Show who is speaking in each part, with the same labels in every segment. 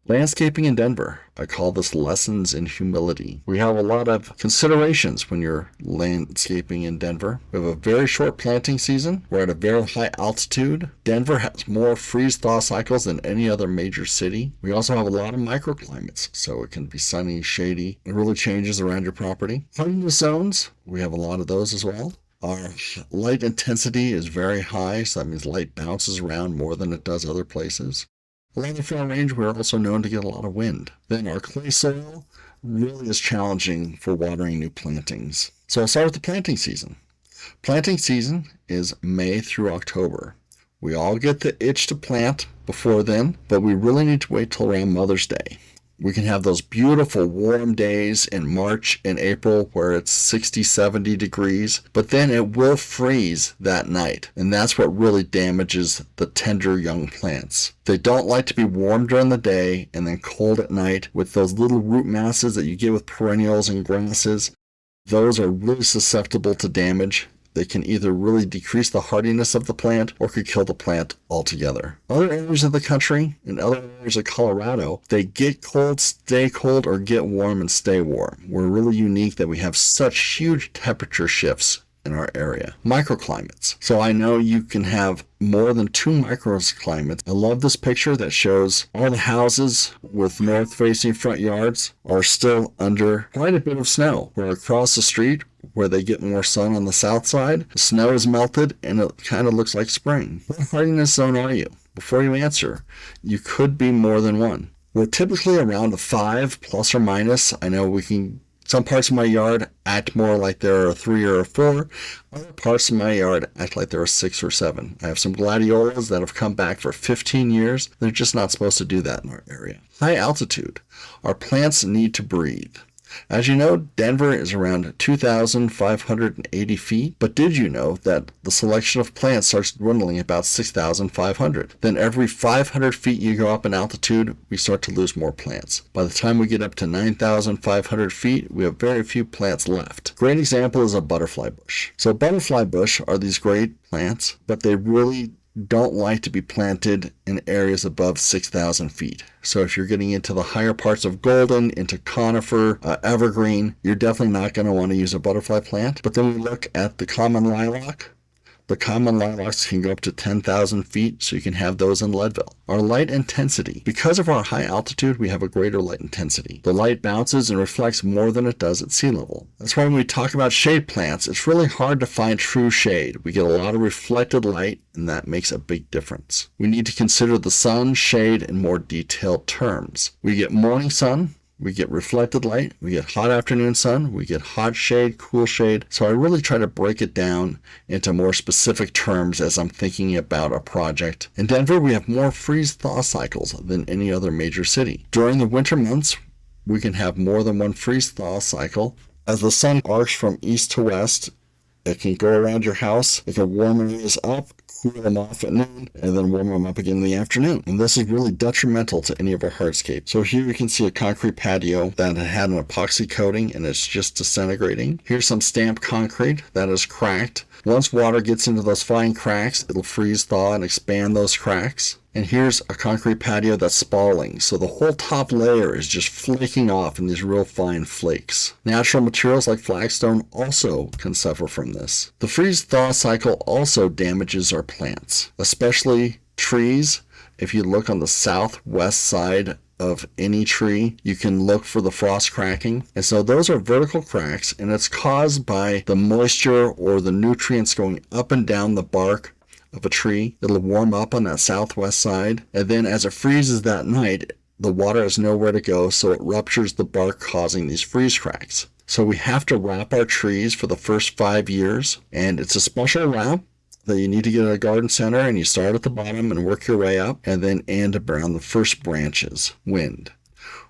Speaker 1: Landscaping in Denver. I call this lessons in humility. We have a lot of considerations when you're landscaping in Denver. We have a very short planting season. We're at a very high altitude. Denver has more freeze-thaw cycles than any other major city. We also have a lot of microclimates, so it can be sunny, shady. It really changes around your property. Hardiness zones. We have a lot of those as well. Our light intensity is very high, so that means light bounces around more than it does other places. Along the Front Range, we're also known to get a lot of wind. Then our clay soil really is challenging for watering new plantings. So I'll start with the planting season. Planting season is May through October. We all get the itch to plant before then, but we really need to wait till around Mother's Day. We can have those beautiful warm days in March and April where it's 60, 70 degrees, but then it will freeze that night, and that's what really damages the tender young plants. They don't like to be warm during the day and then cold at night with those little root masses that you get with perennials and grasses. Those are really susceptible to damage. They can either really decrease the hardiness of the plant or could kill the plant altogether. Other areas of the country and other areas of Colorado, they get cold, stay cold, or get warm and stay warm. We're really unique that we have such huge temperature shifts in our area. Microclimates. So I know you can have more than 2 microclimates. I love this picture that shows all the houses with north-facing front yards are still under quite a bit of snow. Where across the street, where they get more sun on the south side, the snow is melted and it kind of looks like spring. What hardiness zone are you? Before you answer, you could be more than one. We're typically around a 5 plus or minus. I know some parts of my yard act more like they're a 3 or a 4. Other parts of my yard act like they're a 6 or 7. I have some gladiolas that have come back for 15 years. They're just not supposed to do that in our area. High altitude. Our plants need to breathe. As you know, Denver is around 2,580 feet, but did you know that the selection of plants starts dwindling about 6,500? Then every 500 feet you go up in altitude, we start to lose more plants. By the time we get up to 9,500 feet, we have very few plants left. Great example is a butterfly bush. So butterfly bush are these great plants, but they really don't like to be planted in areas above 6,000 feet. So if you're getting into the higher parts of golden, into conifer, evergreen, you're definitely not going to want to use a butterfly plant. But then we look at the common lilac. The common lilacs can go up to 10,000 feet, so you can have those in Leadville. Our light intensity. Because of our high altitude, we have a greater light intensity. The light bounces and reflects more than it does at sea level. That's why when we talk about shade plants, it's really hard to find true shade. We get a lot of reflected light, and that makes a big difference. We need to consider the sun, shade in more detailed terms. We get morning sun. We get reflected light, we get hot afternoon sun, we get hot shade, cool shade. So I really try to break it down into more specific terms as I'm thinking about a project. In Denver, we have more freeze-thaw cycles than any other major city. During the winter months, we can have more than one freeze-thaw cycle. As the sun arcs from east to west, it can go around your house, it can warm areas up, cool them off at noon, and then warm them up again in the afternoon. And this is really detrimental to any of our hardscapes. So here you can see a concrete patio that had an epoxy coating and it's just disintegrating. Here's some stamped concrete that is cracked. Once water gets into those fine cracks, it'll freeze thaw and expand those cracks. And here's a concrete patio that's spalling, so the whole top layer is just flaking off in these real fine flakes. Natural materials like flagstone also can suffer from this. The freeze-thaw cycle also damages our plants, especially trees. If you look on the southwest side of any tree, you can look for the frost cracking. And so those are vertical cracks, and it's caused by the moisture or the nutrients going up and down the bark of a tree. It'll warm up on that southwest side, and then as it freezes that night, the water has nowhere to go, so it ruptures the bark, causing these freeze cracks. So we have to wrap our trees for the first 5 years, and it's a special wrap that you need to get at a garden center, and you start at the bottom and work your way up, and then end around the first branches. Wind.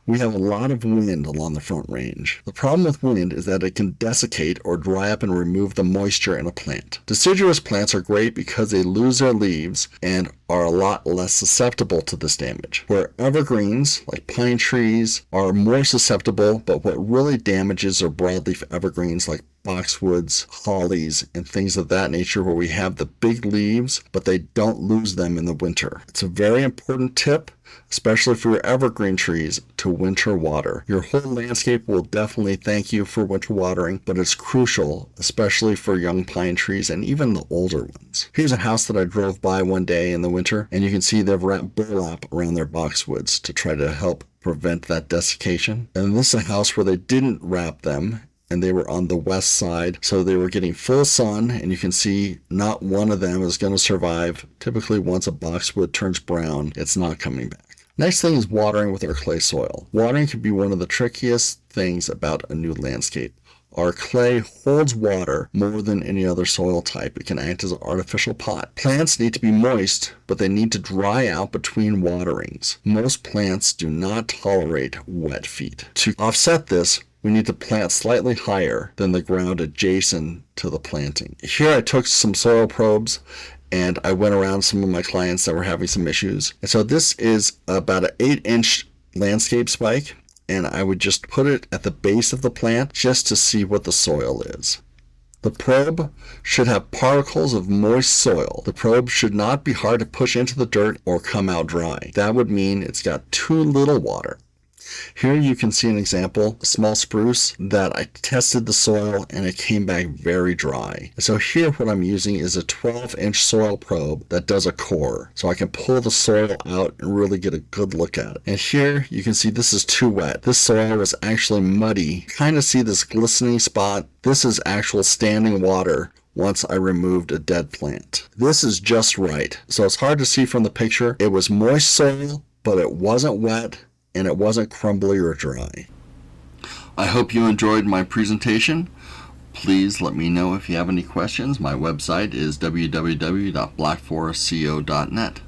Speaker 1: We have a lot of wind along the Front Range. The problem with wind is that it can desiccate or dry up and remove the moisture in a plant. Deciduous plants are great because they lose their leaves and are a lot less susceptible to this damage, where evergreens, like pine trees, are more susceptible, but what really damages are broadleaf evergreens like boxwoods, hollies, and things of that nature where we have the big leaves, but they don't lose them in the winter. It's a very important tip, especially for your evergreen trees, to winter water. Your whole landscape will definitely thank you for winter watering, but it's crucial, especially for young pine trees and even the older ones. Here's a house that I drove by one day in the winter, and you can see they've wrapped burlap around their boxwoods to try to help prevent that desiccation. And this is a house where they didn't wrap them, and they were on the west side, so they were getting full sun, and you can see not one of them is going to survive. Typically, once a boxwood turns brown, it's not coming back. Next thing is watering with our clay soil. Watering can be one of the trickiest things about a new landscape. Our clay holds water more than any other soil type. It can act as an artificial pot. Plants need to be moist, but they need to dry out between waterings. Most plants do not tolerate wet feet. To offset this, we need to plant slightly higher than the ground adjacent to the planting. Here I took some soil probes and I went around some of my clients that were having some issues. And so this is about an 8-inch landscape spike, and I would just put it at the base of the plant just to see what the soil is. The probe should have particles of moist soil. The probe should not be hard to push into the dirt or come out dry. That would mean it's got too little water. Here you can see an example, a small spruce that I tested the soil and it came back very dry. So here what I'm using is a 12-inch soil probe that does a core. So I can pull the soil out and really get a good look at it. And here you can see this is too wet. This soil is actually muddy. Kind of see this glistening spot. This is actual standing water once I removed a dead plant. This is just right. So it's hard to see from the picture. It was moist soil, but it wasn't wet, and it wasn't crumbly or dry. I hope you enjoyed my presentation. Please let me know if you have any questions. My website is www.blackforestco.net.